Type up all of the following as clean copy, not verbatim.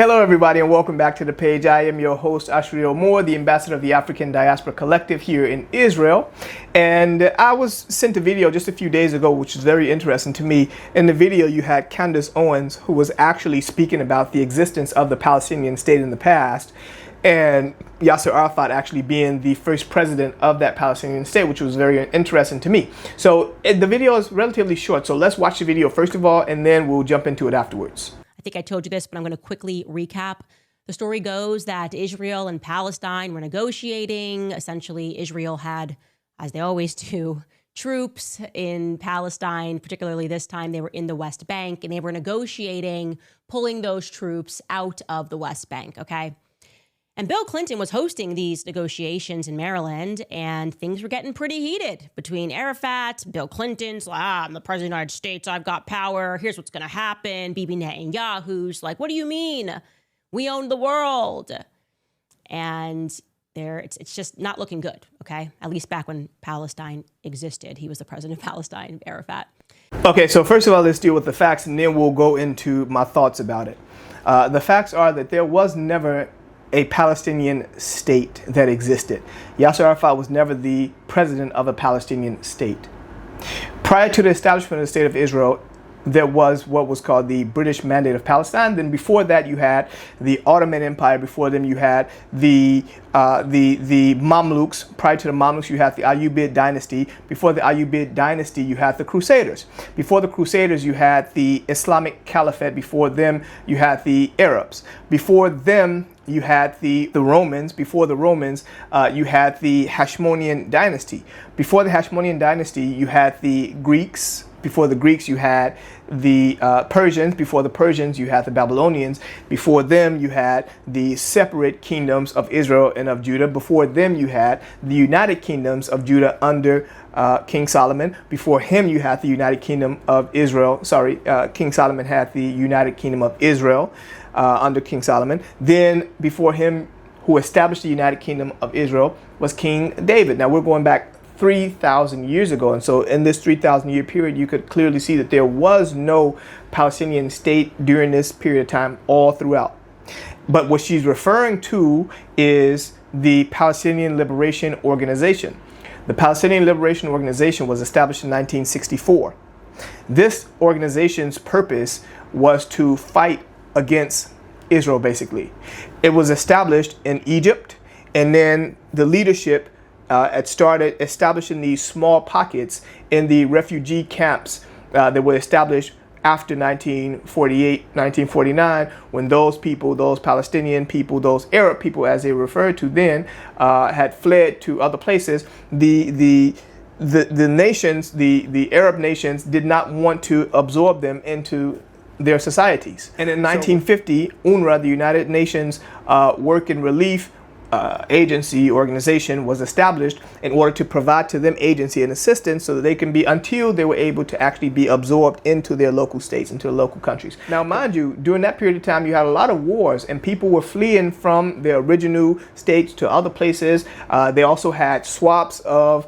Hello everybody and welcome back to the page. I am your host Ashriel Moore, the ambassador of the African Diaspora Collective here in Israel. And I was sent a video just a few days ago which is very interesting to me. In the video you had CANDACE Owens, who was actually speaking about the existence of the Palestinian state in the past, and YASSIR Arafat actually being the first president of that Palestinian state, which was very interesting to me. So the video is relatively short, so let's watch the video first of all and then we'll jump into it afterwards. I think I told you this, but I'm going to quickly recap. The story goes that Israel and Palestine were negotiating. Essentially, Israel had, as they always do, troops in Palestine, particularly this time they were in the West Bank, and they were negotiating pulling those troops out of the West Bank, okay? And Bill Clinton was hosting these negotiations in Maryland, and things were getting pretty heated between Arafat, Bill Clinton's, I'm the president of the United States, I've got power, here's what's going to happen. Bibi Netanyahu's like, what do you mean? We own the world. And it's just not looking good, okay? At least back when Palestine existed. He was the president of Palestine, Arafat. Okay, so first of all, let's deal with the facts, and then we'll go into my thoughts about it. The facts are that there was never a Palestinian state that existed. Yasser Arafat was never the president of a Palestinian state. Prior to the establishment of the State of Israel, there was what was called the British Mandate of Palestine. Then before that you had the Ottoman Empire. Before them you had the Mamluks. Prior to the Mamluks you had the Ayyubid dynasty. Before the Ayyubid dynasty you had the Crusaders. Before the Crusaders you had the Islamic Caliphate. Before them you had the Arabs. Before them you had the Romans. Before the Romans, you had the Hashmonean dynasty. Before the Hashmonean dynasty, you had the Greeks. Before the Greeks, you had the Persians. Before the Persians, you had the Babylonians. Before them, you had the separate kingdoms of Israel and of Judah. Before them, you had the United Kingdoms of Judah under King Solomon. Before him, you had the United Kingdom of Israel. King Solomon had the United Kingdom of Israel under King Solomon. Then before him, who established the United Kingdom of Israel, was King David. Now we're going back 3,000 years ago, and so in this 3,000 year period you could clearly see that there was no Palestinian state during this period of time all throughout. But what she's referring to is the Palestinian Liberation Organization. The Palestinian Liberation Organization was established in 1964. This organization's purpose was to fight against Israel, basically. It was established in Egypt, and then the leadership had started establishing these small pockets in the refugee camps that were established after 1948, 1949, when those people, those Palestinian people, those Arab people, as they referred to then, had fled to other places. The nations, the Arab nations, did not want to absorb them into their societies. And in 1950, UNRWA, the United Nations Work and Relief organization, was established in order to provide to them agency and assistance so that they can be, until they were able to actually be absorbed into their local states, into the local countries. Now mind you, during that period of time you had a lot of wars and people were fleeing from their original states to other places. They also had swaps of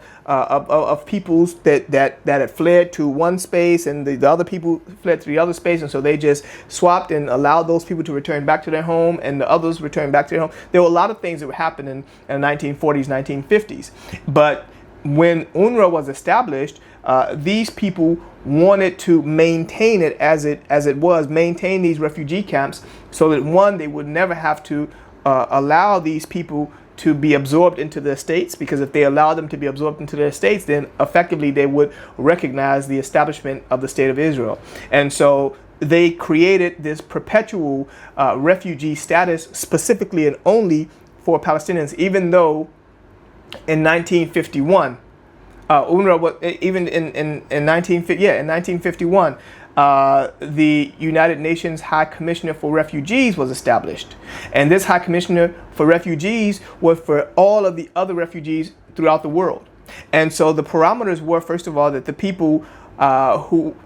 peoples that had fled to one space, and the other people fled to the other space, and so they just swapped and allowed those people to return back to their home, and the others returned back to their home. There were a lot of things that were happening in the 1940s, 1950s. But when UNRWA was established, these people wanted to maintain it as it was, maintain these refugee camps, so that one, they would never have to allow these people to be absorbed into their states, because if they allow them to be absorbed into their states, then effectively they would recognize the establishment of the State of Israel. And so they created this perpetual refugee status specifically and only for Palestinians, even though in 1951, UNRWA was, even in 1951, the United Nations High Commissioner for Refugees was established. And this High Commissioner for Refugees was for all of the other refugees throughout the world. And so the parameters were, first of all, that the people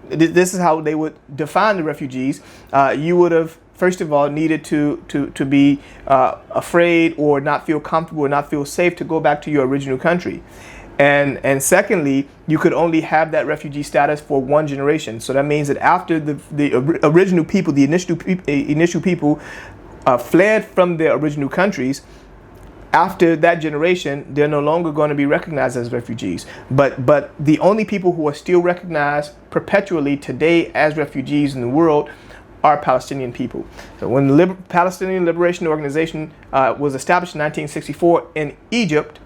this is how they would define the refugees. You would have, first of all, needed to be afraid or not feel comfortable or not feel safe to go back to your original country. And secondly, you could only have that refugee status for one generation. So that means that after the original people, the initial people fled from their original countries, after that generation, they're no longer going to be recognized as refugees. But the only people who are still recognized perpetually today as refugees in the world are Palestinian people. So when the Palestinian Liberation Organization was established in 1964 in Egypt,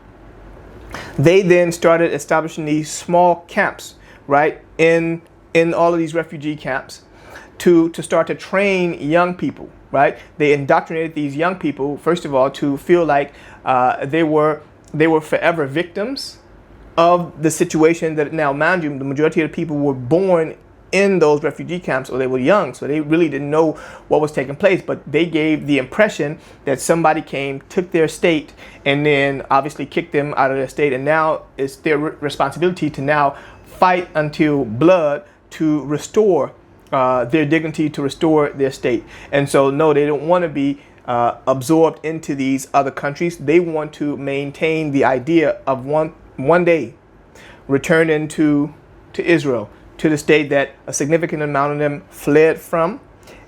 they then started establishing these small camps, right, in all of these refugee camps to start to train young people, right? They indoctrinated these young people, first of all, to feel like they were forever victims of the situation that, now mind you, the majority of the people were born in those refugee camps, or they were young, so they really didn't know what was taking place, but they gave the impression that somebody came, took their state, and then obviously kicked them out of their state, and now it's their responsibility to now fight until blood to restore their dignity, to restore their state. And so no, they don't want to be absorbed into these other countries. They want to maintain the idea of one day returning to Israel, to the state that a significant amount of them fled from,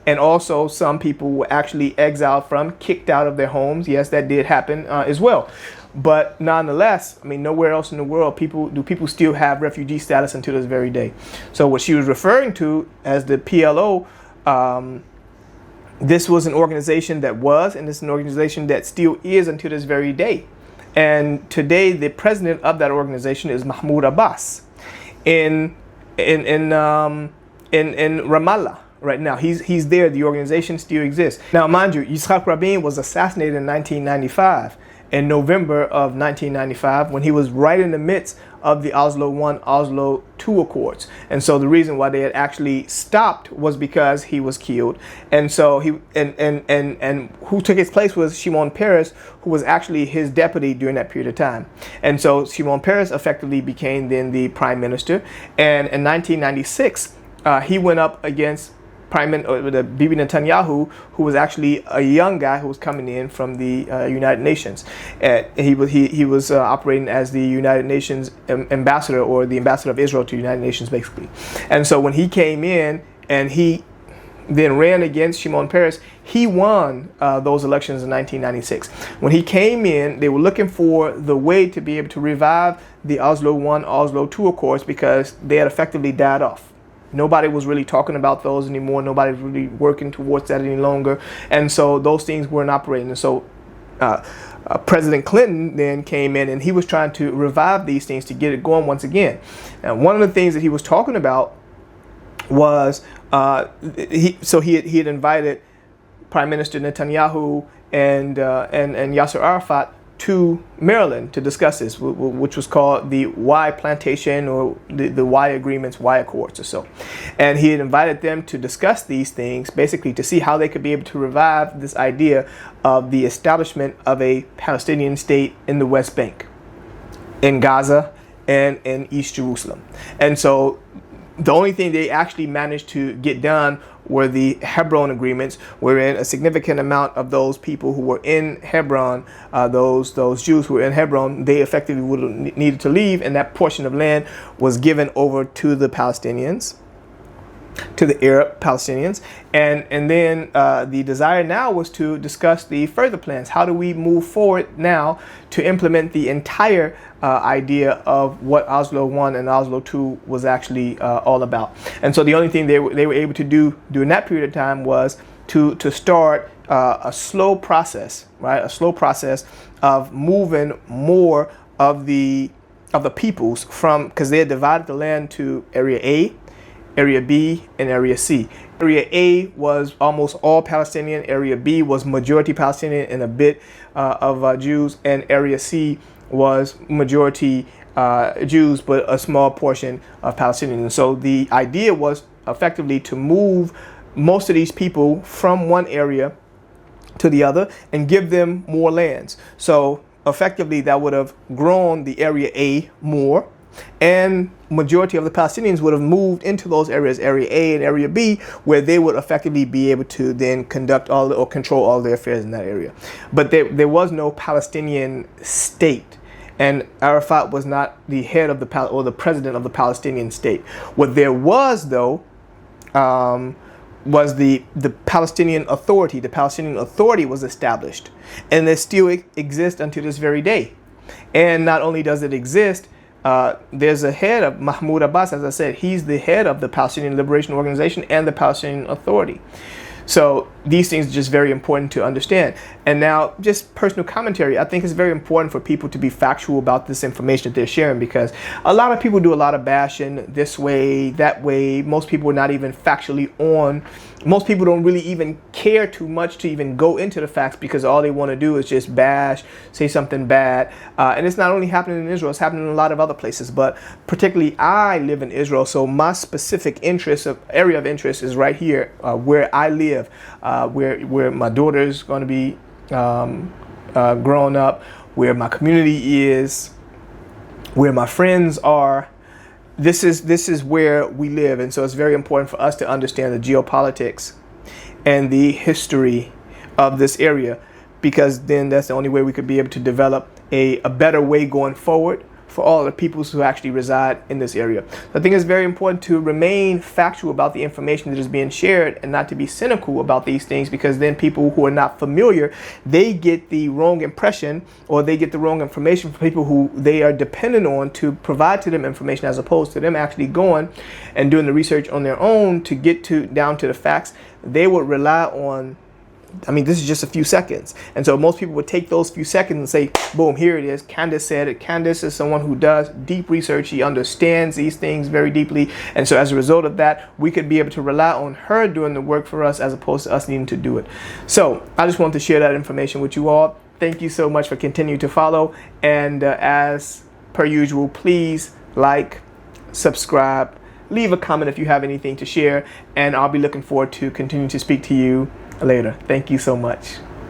and also some people were actually exiled from, kicked out of their homes. Yes, that did happen as well. But nonetheless, I mean, nowhere else in the world do people still have refugee status until this very day. So what she was referring to as the PLO, this was an organization that was, and it's an organization that still is until this very day. And today, the president of that organization is Mahmoud Abbas in Ramallah. Right now, he's there. The organization still exists. Now, mind you, Yitzhak Rabin was assassinated in 1995, in November of 1995, when he was right in the midst of the Oslo I, Oslo II Accords. And so the reason why they had actually stopped was because he was killed. And so and who took his place was Shimon Peres, who was actually his deputy during that period of time. And so Shimon Peres effectively became then the prime minister. And in 1996, he went up against Bibi Netanyahu, who was actually a young guy who was coming in from the United Nations. He was operating as the United Nations ambassador, or the ambassador of Israel to the United Nations, basically. And so when he came in and he then ran against Shimon Peres, he won those elections in 1996. When he came in, they were looking for the way to be able to revive the Oslo I, Oslo II Accords, because they had effectively died off. Nobody was really talking about those anymore. Nobody was really working towards that any longer. And so those things weren't operating. And so President Clinton then came in, and he was trying to revive these things to get it going once again. And one of the things that he was talking about was he had invited Prime Minister Netanyahu and YASSIR Arafat to Maryland to discuss this, which was called the Y Plantation, or the Y Agreements, Y Accords or so. And he had invited them to discuss these things, basically to see how they could be able to revive this idea of the establishment of a Palestinian state in the West Bank, in Gaza, and in East Jerusalem. And so the only thing they actually managed to get done were the Hebron agreements, wherein a significant amount of those people who were in Hebron, those Jews who were in Hebron, they effectively would have needed to leave, and that portion of land was given over to the Palestinians, to the Arab Palestinians. And then the desire now was to discuss the further plans. How do we move forward now to implement the entire idea of what Oslo I and Oslo II was actually all about? And so the only thing they were able to do during that period of time was to start a slow process, right? A slow process of moving more of the peoples from, because they had divided the land to Area A, Area B, and Area C. Area A was almost all Palestinian. Area B was majority Palestinian and a bit of Jews. And Area C was majority Jews, but a small portion of Palestinians. And so the idea was effectively to move most of these people from one area to the other and give them more lands. So effectively that would have grown the Area A more, and majority of the Palestinians would have moved into those areas, Area A and Area B, where they would effectively be able to then conduct or control all their affairs in that area. But there was no Palestinian state, and Arafat was not the head of the president of the Palestinian state. What there was, though, was the Palestinian Authority. The Palestinian Authority was established, and it still exists until this very day. And not only does it exist, there's a head of Mahmoud Abbas, as I said, he's the head of the Palestinian Liberation Organization and the Palestinian Authority. So these things are just very important to understand. And now, just personal commentary, I think it's very important for people to be factual about this information that they're sharing, because a lot of people do a lot of bashing this way, that way. Most people are not even factually on. Most people don't really even care too much to even go into the facts, because all they want to do is just bash, say something bad. And it's not only happening in Israel, it's happening in a lot of other places. But particularly, I live in Israel, so my specific area of interest is right here, where I live, where my daughter is going to be growing up, where my community is, where my friends are. This is where we live, and so it's very important for us to understand the geopolitics and the history of this area, because then that's the only way we could be able to develop a better way going forward for all the peoples who actually reside in this area. I think it's very important to remain factual about the information that is being shared and not to be cynical about these things, because then people who are not familiar, they get the wrong impression, or they get the wrong information from people who they are dependent on to provide to them information, as opposed to them actually going and doing the research on their own to get down to the facts. They would rely on, I mean, this is just a few seconds. And so most people would take those few seconds and say, boom, here it is. Candace said it. Candace is someone who does deep research. She understands these things very deeply. And so as a result of that, we could be able to rely on her doing the work for us, as opposed to us needing to do it. So I just wanted to share that information with you all. Thank you so much for continuing to follow. And as per usual, please like, subscribe, leave a comment if you have anything to share. And I'll be looking forward to continuing to speak to you later. Thank you so much.